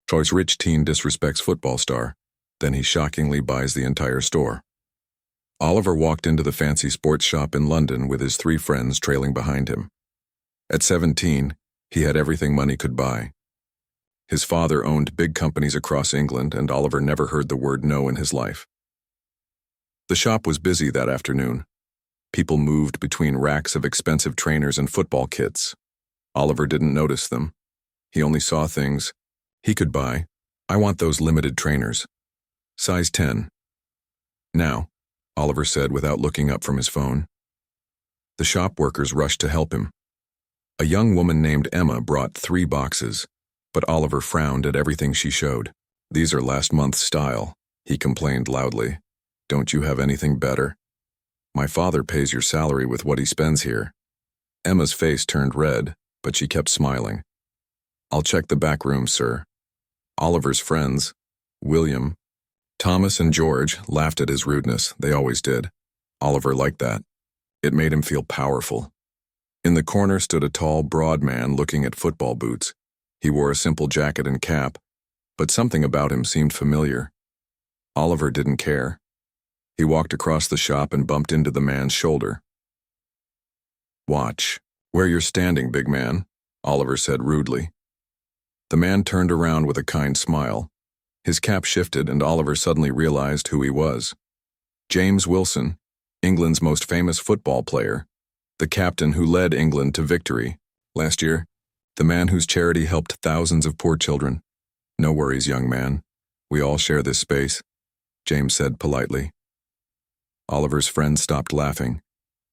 Choice rich teen disrespects football star. Then he shockingly buys the entire store. Oliver walked into the fancy sports shop in London with his 3 friends trailing behind him. At 17, he had everything money could buy. His father owned big companies across England, and Oliver never heard the word no in his life. The shop was busy that afternoon. People moved between racks of expensive trainers and football kits. Oliver didn't notice them. He only saw things he could buy. I want those limited trainers. Size 10. Now, Oliver said without looking up from his phone. The shop workers rushed to help him. A young woman named Emma brought 3 boxes, but Oliver frowned at everything she showed. These are last month's style, he complained loudly. Don't you have anything better? My father pays your salary with what he spends here. Emma's face turned red, but she kept smiling. I'll check the back room, sir. Oliver's friends, William, Thomas, and George, laughed at his rudeness. They always did. Oliver liked that. It made him feel powerful. In the corner stood a tall, broad man looking at football boots. He wore a simple jacket and cap, but something about him seemed familiar. Oliver didn't care. He walked across the shop and bumped into the man's shoulder. Watch where you're standing, big man, Oliver said rudely. The man turned around with a kind smile. His cap shifted, and Oliver suddenly realized who he was. James Wilson, England's most famous football player, the captain who led England to victory last year, the man whose charity helped thousands of poor children. No worries, young man. We all share this space, James said politely. Oliver's friend stopped laughing.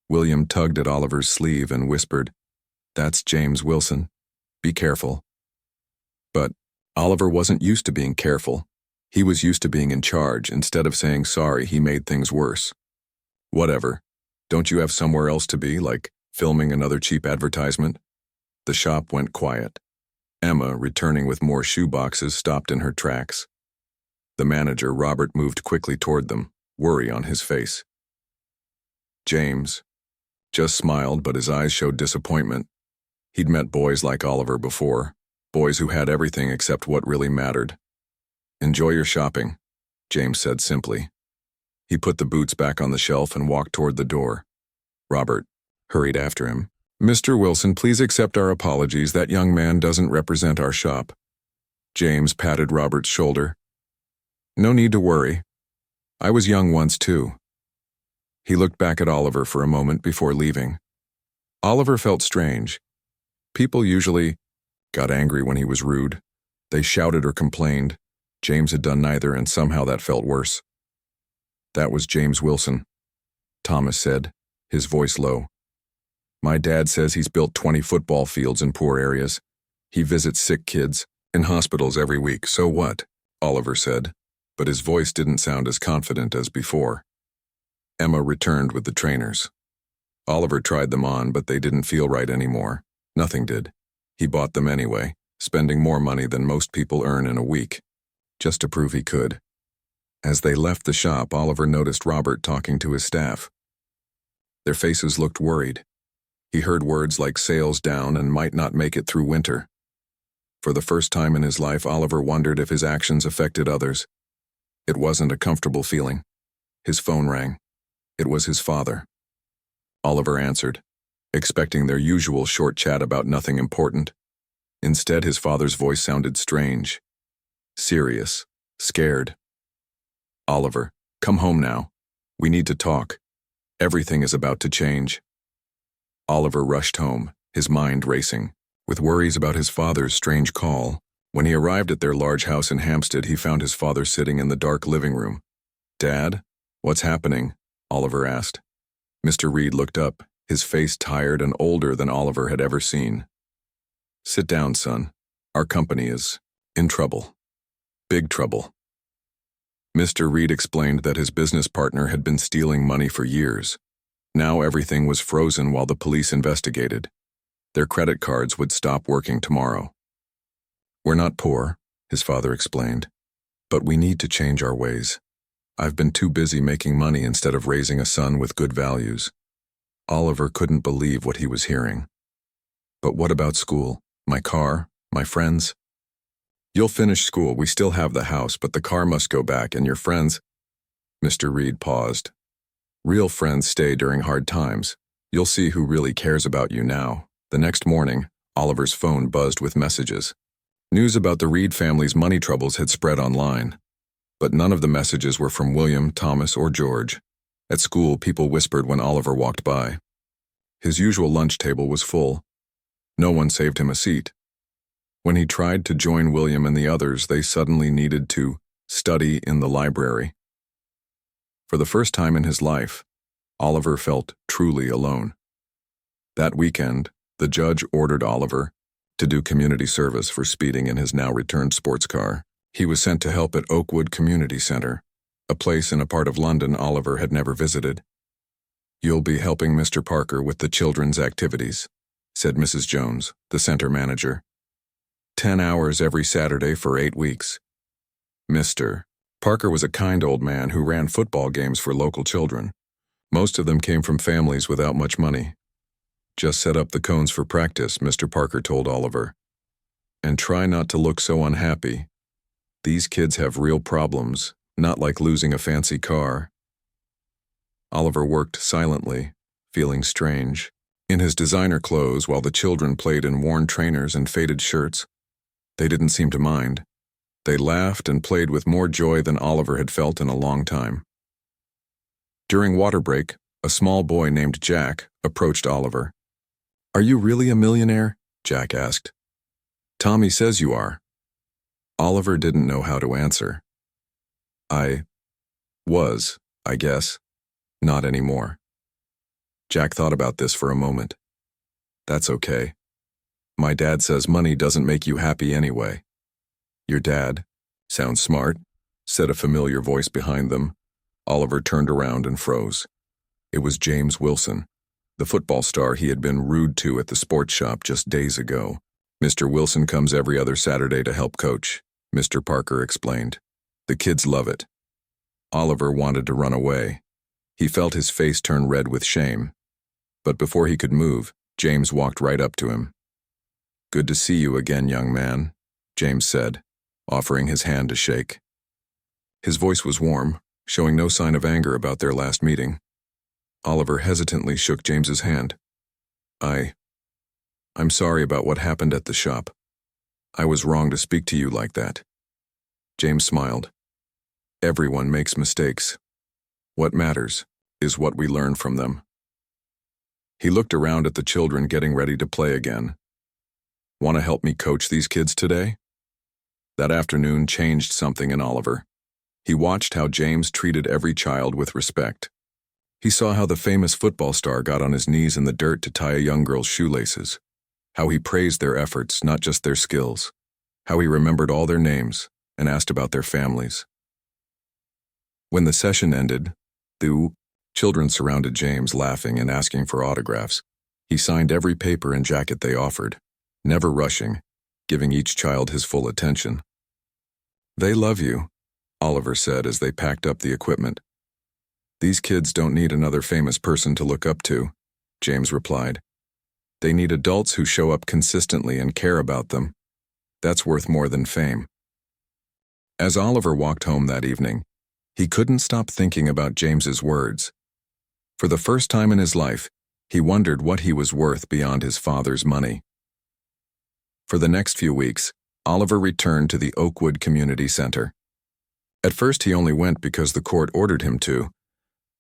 William tugged at Oliver's sleeve and whispered, That's James Wilson. Be careful. But Oliver wasn't used to being careful. He was used to being in charge. Instead of saying sorry, he made things worse. Whatever. Don't you have somewhere else to be, like filming another cheap advertisement? The shop went quiet. Emma, returning with more shoe boxes, stopped in her tracks. The manager, Robert, moved quickly toward them, worry on his face. James just smiled, but his eyes showed disappointment. He'd met boys like Oliver before, boys who had everything except what really mattered. Enjoy your shopping, James said simply. He put the boots back on the shelf and walked toward the door. Robert hurried after him. Mr. Wilson, please accept our apologies. That young man doesn't represent our shop. James patted Robert's shoulder. No need to worry. I was young once too. He looked back at Oliver for a moment before leaving. Oliver felt strange. People usually got angry when he was rude. They shouted or complained. James had done neither, and somehow that felt worse. That was James Wilson, Thomas said, his voice low. My dad says he's built 20 football fields in poor areas. He visits sick kids in hospitals every week. So what? Oliver said, but his voice didn't sound as confident as before. Emma returned with the trainers. Oliver tried them on, but they didn't feel right anymore. Nothing did. He bought them anyway, spending more money than most people earn in a week, just to prove he could. As they left the shop, Oliver noticed Robert talking to his staff. Their faces looked worried. He heard words like sales down and might not make it through winter. For the first time in his life, Oliver wondered if his actions affected others. It wasn't a comfortable feeling. His phone rang. It was his father. Oliver answered, expecting their usual short chat about nothing important. Instead, his father's voice sounded strange, serious, scared. Oliver, come home now. We need to talk. Everything is about to change. Oliver rushed home, his mind racing, with worries about his father's strange call. When he arrived at their large house in Hampstead, he found his father sitting in the dark living room. Dad, what's happening? Oliver asked. Mr. Reed looked up, his face tired and older than Oliver had ever seen. Sit down, son. Our company is in trouble. Big trouble. Mr. Reed explained that his business partner had been stealing money for years. Now everything was frozen while the police investigated. Their credit cards would stop working tomorrow. We're not poor, his father explained, but we need to change our ways. I've been too busy making money instead of raising a son with good values. Oliver couldn't believe what he was hearing. But what about school, my car, my friends? You'll finish school, we still have the house, but the car must go back, and your friends—" Mr. Reed paused. "Real friends stay during hard times. You'll see who really cares about you now." The next morning, Oliver's phone buzzed with messages. News about the Reed family's money troubles had spread online. But none of the messages were from William, Thomas, or George. At school, people whispered when Oliver walked by. His usual lunch table was full. No one saved him a seat. When he tried to join William and the others, they suddenly needed to study in the library. For the first time in his life, Oliver felt truly alone. That weekend, the judge ordered Oliver to do community service for speeding in his now-returned sports car. He was sent to help at Oakwood Community Center, a place in a part of London Oliver had never visited. "You'll be helping Mr. Parker with the children's activities," said Mrs. Jones, the center manager. 10 hours every Saturday for 8 weeks. Mr. Parker was a kind old man who ran football games for local children. Most of them came from families without much money. "Just set up the cones for practice," Mr. Parker told Oliver. "And try not to look so unhappy. These kids have real problems, not like losing a fancy car." Oliver worked silently, feeling strange. In his designer clothes while the children played in worn trainers and faded shirts. They didn't seem to mind. They laughed and played with more joy than Oliver had felt in a long time. During water break, a small boy named Jack approached Oliver. "Are you really a millionaire?" Jack asked. "Tommy says you are." Oliver didn't know how to answer. "I was, I guess. Not anymore." Jack thought about this for a moment. "That's okay. My dad says money doesn't make you happy anyway." "Your dad? Sounds smart," said a familiar voice behind them. Oliver turned around and froze. It was James Wilson, the football star he had been rude to at the sports shop just days ago. "Mr. Wilson comes every other Saturday to help coach," Mr. Parker explained. "The kids love it." Oliver wanted to run away. He felt his face turn red with shame. But before he could move, James walked right up to him. "Good to see you again, young man," James said, offering his hand to shake. His voice was warm, showing no sign of anger about their last meeting. Oliver hesitantly shook James's hand. I'm sorry about what happened at the shop. I was wrong to speak to you like that." James smiled. "Everyone makes mistakes. What matters is what we learn from them." He looked around at the children getting ready to play again. "Want to help me coach these kids today?" That afternoon changed something in Oliver. He watched how James treated every child with respect. He saw how the famous football star got on his knees in the dirt to tie a young girl's shoelaces. How he praised their efforts, not just their skills. How he remembered all their names and asked about their families. When the session ended, the children surrounded James, laughing and asking for autographs. He signed every paper and jacket they offered, never rushing, giving each child his full attention. "They love you," Oliver said as they packed up the equipment. "These kids don't need another famous person to look up to," James replied. "They need adults who show up consistently and care about them. That's worth more than fame." As Oliver walked home that evening, he couldn't stop thinking about James's words. For the first time in his life, he wondered what he was worth beyond his father's money. For the next few weeks, Oliver returned to the Oakwood Community Center. At first he only went because the court ordered him to,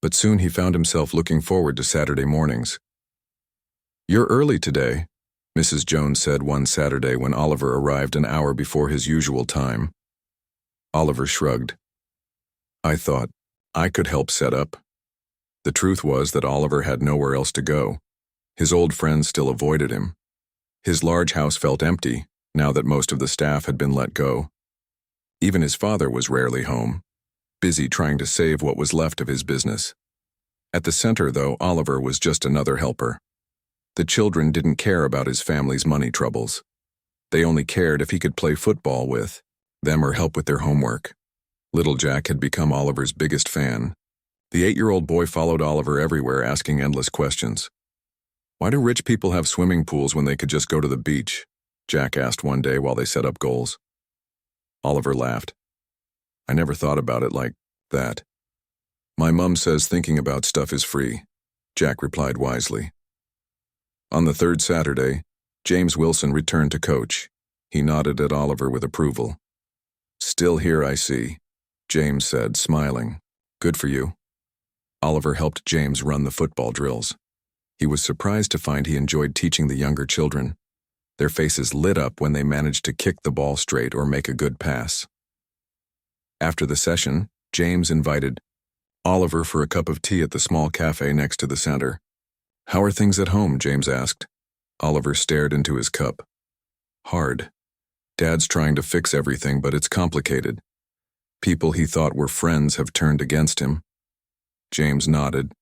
but soon he found himself looking forward to Saturday mornings. "You're early today," Mrs. Jones said one Saturday when Oliver arrived an hour before his usual time. Oliver shrugged. "I thought I could help set up." The truth was that Oliver had nowhere else to go. His old friends still avoided him. His large house felt empty, now that most of the staff had been let go. Even his father was rarely home, busy trying to save what was left of his business. At the center, though, Oliver was just another helper. The children didn't care about his family's money troubles. They only cared if he could play football with them or help with their homework. Little Jack had become Oliver's biggest fan. The 8-year-old boy followed Oliver everywhere, asking endless questions. "Why do rich people have swimming pools when they could just go to the beach?" Jack asked one day while they set up goals. Oliver laughed. I never thought about it like that. My mum says thinking about stuff is free, Jack replied wisely. On the third Saturday, James Wilson returned to coach. He nodded at Oliver with approval. Still here, I see, James said, smiling. Good for you. Oliver helped James run the football drills. He was surprised to find he enjoyed teaching the younger children. Their faces lit up when they managed to kick the ball straight or make a good pass. After the session, James invited Oliver for a cup of tea at the small cafe next to the center. How are things at home? James asked. Oliver stared into his cup. Hard. Dad's trying to fix everything, but it's complicated. People he thought were friends have turned against him. James nodded.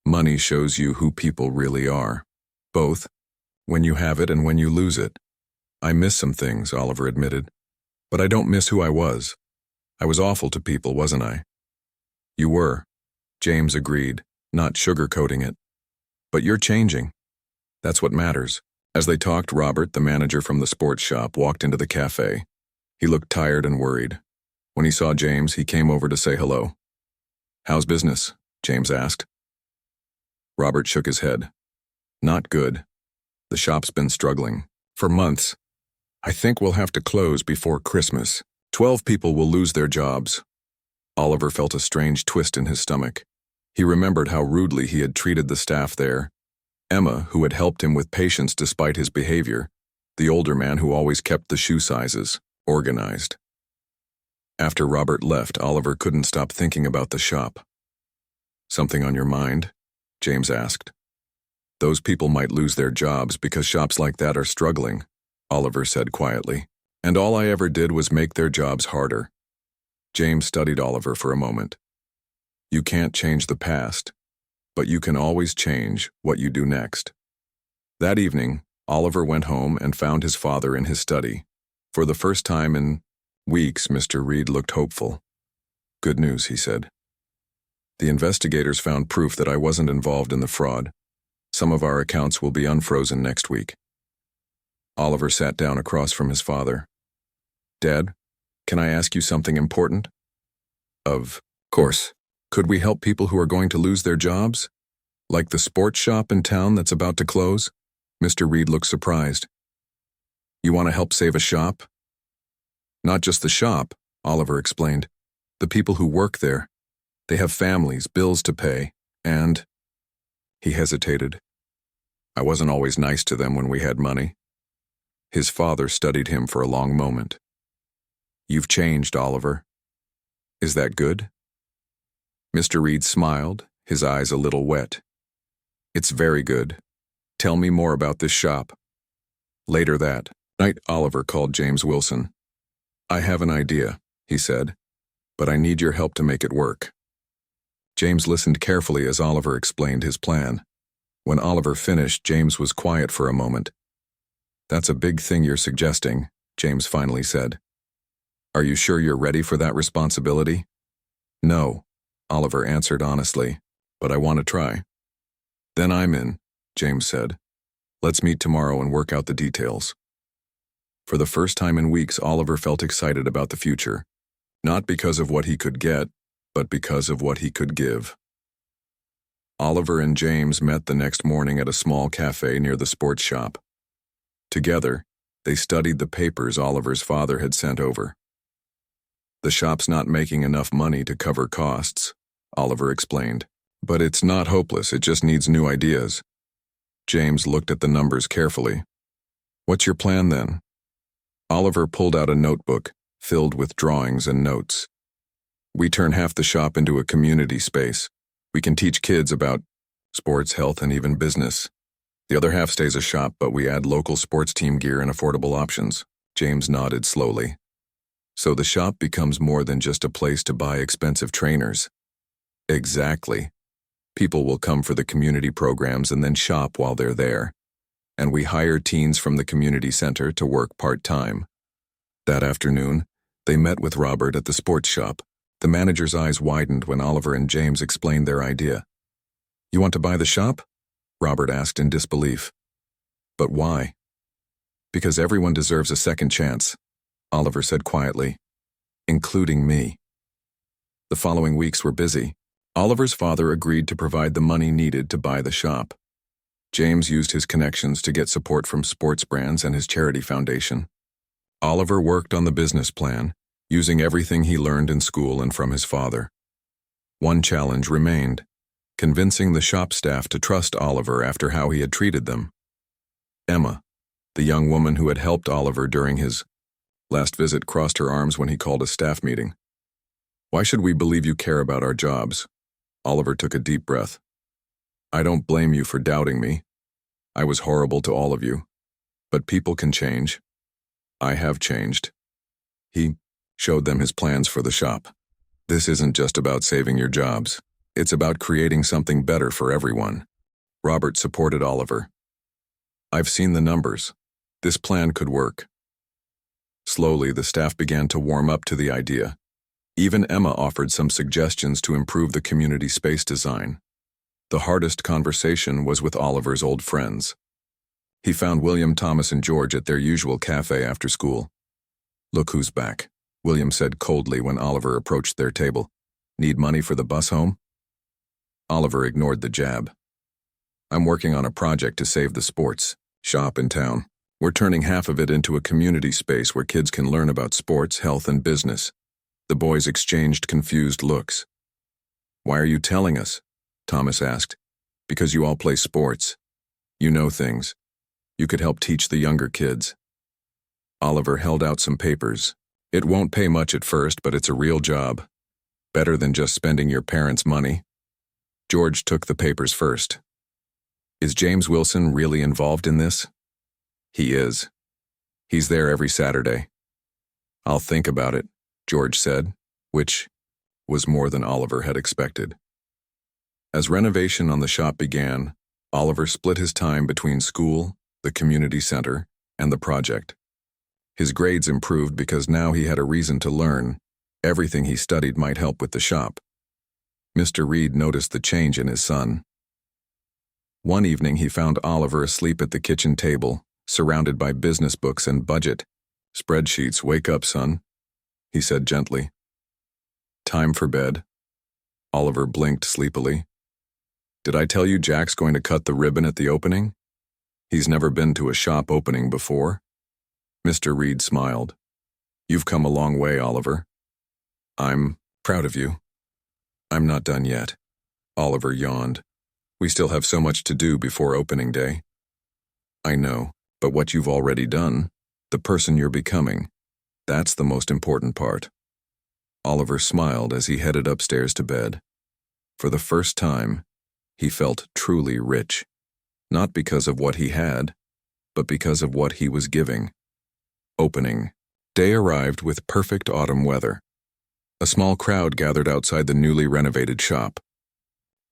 Money shows you who people really are. Both, when you have it and when you lose it. I miss some things, Oliver admitted. But I don't miss who I was. I was awful to people, wasn't I? You were, James agreed, not sugarcoating it. But you're changing. That's what matters. As they talked, Robert, the manager from the sports shop, walked into the cafe. He looked tired and worried. When he saw James, he came over to say hello. How's business? James asked. Robert shook his head. Not good. The shop's been struggling. For months. I think we'll have to close before Christmas. 12 people will lose their jobs. Oliver felt a strange twist in his stomach. He remembered how rudely he had treated the staff there. Emma, who had helped him with patience despite his behavior. The older man who always kept the shoe sizes organized. After Robert left, Oliver couldn't stop thinking about the shop. Something on your mind? James asked. Those people might lose their jobs because shops like that are struggling, Oliver said quietly. And all I ever did was make their jobs harder. James studied Oliver for a moment. You can't change the past, but you can always change what you do next. That evening, Oliver went home and found his father in his study. For the first time in weeks, Mr. Reed looked hopeful. Good news, he said. The investigators found proof that I wasn't involved in the fraud. Some of our accounts will be unfrozen next week. Oliver sat down across from his father. Dad, can I ask you something important? Of course. Could we help people who are going to lose their jobs? Like the sports shop in town that's about to close? Mr. Reed looked surprised. You want to help save a shop? Not just the shop, Oliver explained. The people who work there. They have families, bills to pay, and... He hesitated. I wasn't always nice to them when we had money. His father studied him for a long moment. You've changed, Oliver. Is that good? Mr. Reed smiled, his eyes a little wet. It's very good. Tell me more about this shop. Later that night, Oliver called James Wilson. I have an idea, he said, but I need your help to make it work. James listened carefully as Oliver explained his plan. When Oliver finished, James was quiet for a moment. That's a big thing you're suggesting, James finally said. Are you sure you're ready for that responsibility? No, Oliver answered honestly, but I want to try. Then I'm in, James said. Let's meet tomorrow and work out the details. For the first time in weeks, Oliver felt excited about the future, not because of what he could get, but because of what he could give. Oliver and James met the next morning at a small cafe near the sports shop. Together, they studied the papers Oliver's father had sent over. The shop's not making enough money to cover costs, Oliver explained. But it's not hopeless, it just needs new ideas. James looked at the numbers carefully. What's your plan then? Oliver pulled out a notebook, filled with drawings and notes. We turn half the shop into a community space. We can teach kids about sports, health, and even business. The other half stays a shop, but we add local sports team gear and affordable options. James nodded slowly. So the shop becomes more than just a place to buy expensive trainers. Exactly. People will come for the community programs and then shop while they're there. And we hire teens from the community center to work part-time. That afternoon, they met with Robert at the sports shop. The manager's eyes widened when Oliver and James explained their idea. You want to buy the shop? Robert asked in disbelief. But why? Because everyone deserves a second chance. Oliver said quietly, including me. The following weeks were busy. Oliver's father agreed to provide the money needed to buy the shop. James used his connections to get support from sports brands and his charity foundation. Oliver worked on the business plan, using everything he learned in school and from his father. One challenge remained, convincing the shop staff to trust Oliver after how he had treated them. Emma, the young woman who had helped Oliver during his last visit, crossed her arms when he called a staff meeting. "Why should we believe you care about our jobs?" Oliver took a deep breath. "I don't blame you for doubting me. I was horrible to all of you. But people can change. I have changed." He showed them his plans for the shop. "This isn't just about saving your jobs. It's about creating something better for everyone." Robert supported Oliver. "I've seen the numbers. This plan could work." Slowly, the staff began to warm up to the idea. Even Emma offered some suggestions to improve the community space design. The hardest conversation was with Oliver's old friends. He found William, Thomas, and George at their usual cafe after school. "Look who's back," William said coldly when Oliver approached their table. "Need money for the bus home?" Oliver ignored the jab. "I'm working on a project to save the sports shop in town. We're turning half of it into a community space where kids can learn about sports, health, and business." The boys exchanged confused looks. "Why are you telling us?" Thomas asked. "Because you all play sports. You know things. You could help teach the younger kids." Oliver held out some papers. "It won't pay much at first, but it's a real job. Better than just spending your parents' money." George took the papers first. "Is James Wilson really involved in this?" "He is. He's there every Saturday." "I'll think about it," George said, which was more than Oliver had expected. As renovation on the shop began, Oliver split his time between school, the community center, and the project. His grades improved because now he had a reason to learn. Everything he studied might help with the shop. Mr. Reed noticed the change in his son. One evening he found Oliver asleep at the kitchen table, surrounded by business books and budget spreadsheets. "Wake up, son," he said gently. "Time for bed." Oliver blinked sleepily. "Did I tell you Jack's going to cut the ribbon at the opening? He's never been to a shop opening before." Mr. Reed smiled. "You've come a long way, Oliver. I'm proud of you." "I'm not done yet." Oliver yawned. "We still have so much to do before opening day." "I know, but what you've already done, the person you're becoming, that's the most important part." Oliver smiled as he headed upstairs to bed. For the first time, he felt truly rich, not because of what he had, but because of what he was giving. Opening day arrived with perfect autumn weather. A small crowd gathered outside the newly renovated shop.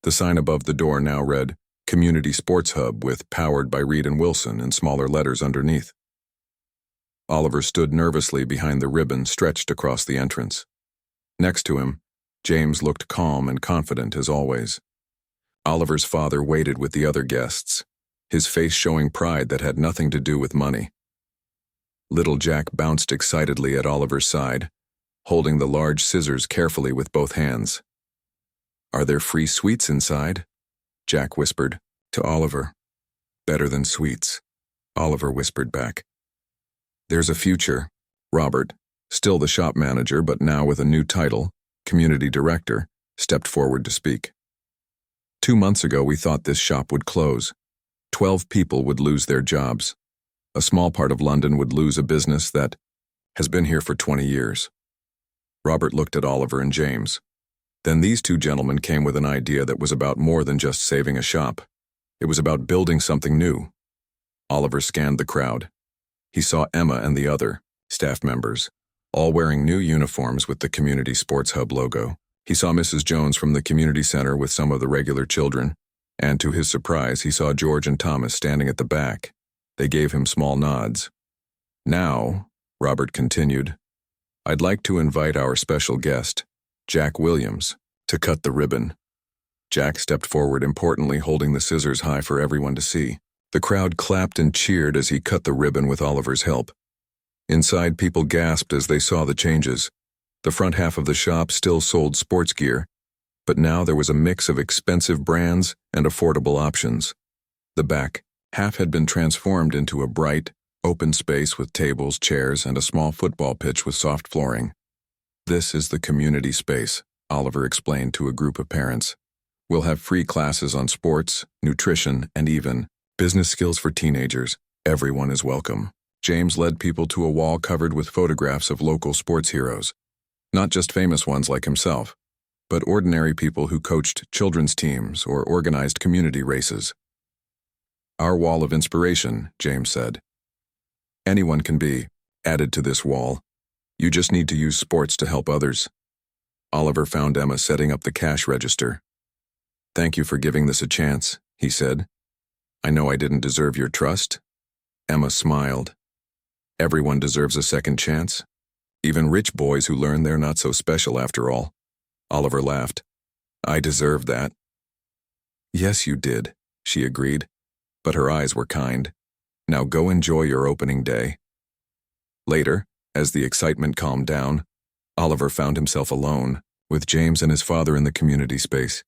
The sign above the door now read, "Community Sports Hub with Powered by Reed and Wilson" in smaller letters underneath. Oliver stood nervously behind the ribbon stretched across the entrance. Next to him, James looked calm and confident as always. Oliver's father waited with the other guests, his face showing pride that had nothing to do with money. Little Jack bounced excitedly at Oliver's side, holding the large scissors carefully with both hands. "Are there free sweets inside?" Jack whispered to Oliver. "Better than sweets," Oliver whispered back. "There's a future." Robert, still the shop manager but now with a new title, community director, stepped forward to speak. 2 months ago we thought this shop would close. 12 people would lose their jobs. A small part of London would lose a business that has been here for 20 years. Robert looked at Oliver and James. Then these two gentlemen came with an idea that was about more than just saving a shop. It was about building something new. Oliver scanned the crowd. He saw Emma and the other staff members, all wearing new uniforms with the Community Sports Hub logo. He saw Mrs. Jones from the community center with some of the regular children, and to his surprise, he saw George and Thomas standing at the back. They gave him small nods. "Now," Robert continued, "I'd like to invite our special guest, Jack Williams, to cut the ribbon." Jack stepped forward, importantly holding the scissors high for everyone to see. The crowd clapped and cheered as he cut the ribbon with Oliver's help. Inside, people gasped as they saw the changes. The front half of the shop still sold sports gear, but now there was a mix of expensive brands and affordable options. The back half had been transformed into a bright, open space with tables, chairs, and a small football pitch with soft flooring. "This is the community space," Oliver explained to a group of parents. "We'll have free classes on sports, nutrition, and even business skills for teenagers. Everyone is welcome." James led people to a wall covered with photographs of local sports heroes. Not just famous ones like himself, but ordinary people who coached children's teams or organized community races. "Our wall of inspiration," James said. "Anyone can be added to this wall. You just need to use sports to help others." Oliver found Emma setting up the cash register. "Thank you for giving this a chance," he said. "I know I didn't deserve your trust." Emma smiled. "Everyone deserves a second chance. Even rich boys who learn they're not so special after all." Oliver laughed. "I deserved that." "Yes, you did," she agreed, but her eyes were kind. "Now go enjoy your opening day." Later, as the excitement calmed down, Oliver found himself alone, with James and his father in the community space.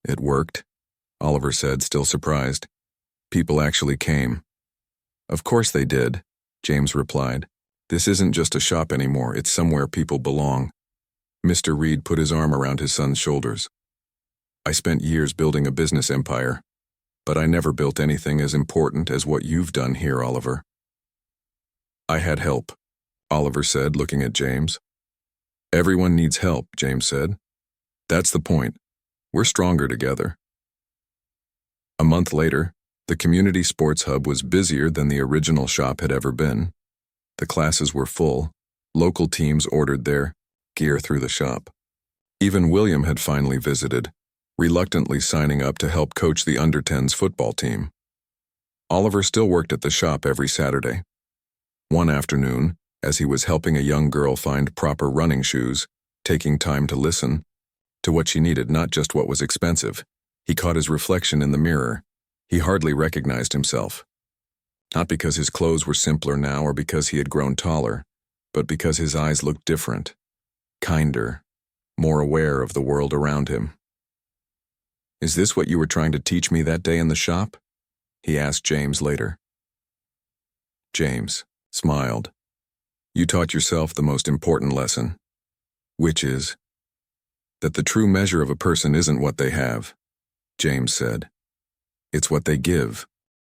"It worked," Oliver said, still surprised. "People actually came." "Of course they did," James replied. "This isn't just a shop anymore, it's somewhere people belong." Mr. Reed put his arm around his son's shoulders. "I spent years building a business empire, but I never built anything as important as what you've done here, Oliver." "I had help," Oliver said, looking at James. "Everyone needs help," James said. "That's the point. We're stronger together." A month later, the community sports hub was busier than the original shop had ever been. The classes were full. Local teams ordered their gear through the shop. Even William had finally visited, reluctantly signing up to help coach the under-10s football team. Oliver still worked at the shop every Saturday. One afternoon, as he was helping a young girl find proper running shoes, taking time to listen to what she needed, not just what was expensive, he caught his reflection in the mirror. He hardly recognized himself. Not because his clothes were simpler now or because he had grown taller, but because his eyes looked different, kinder, more aware of the world around him. "Is this what you were trying to teach me that day in the shop?" he asked James later. James smiled. "You taught yourself the most important lesson, which is that the true measure of a person isn't what they have," James said. "It's what they give."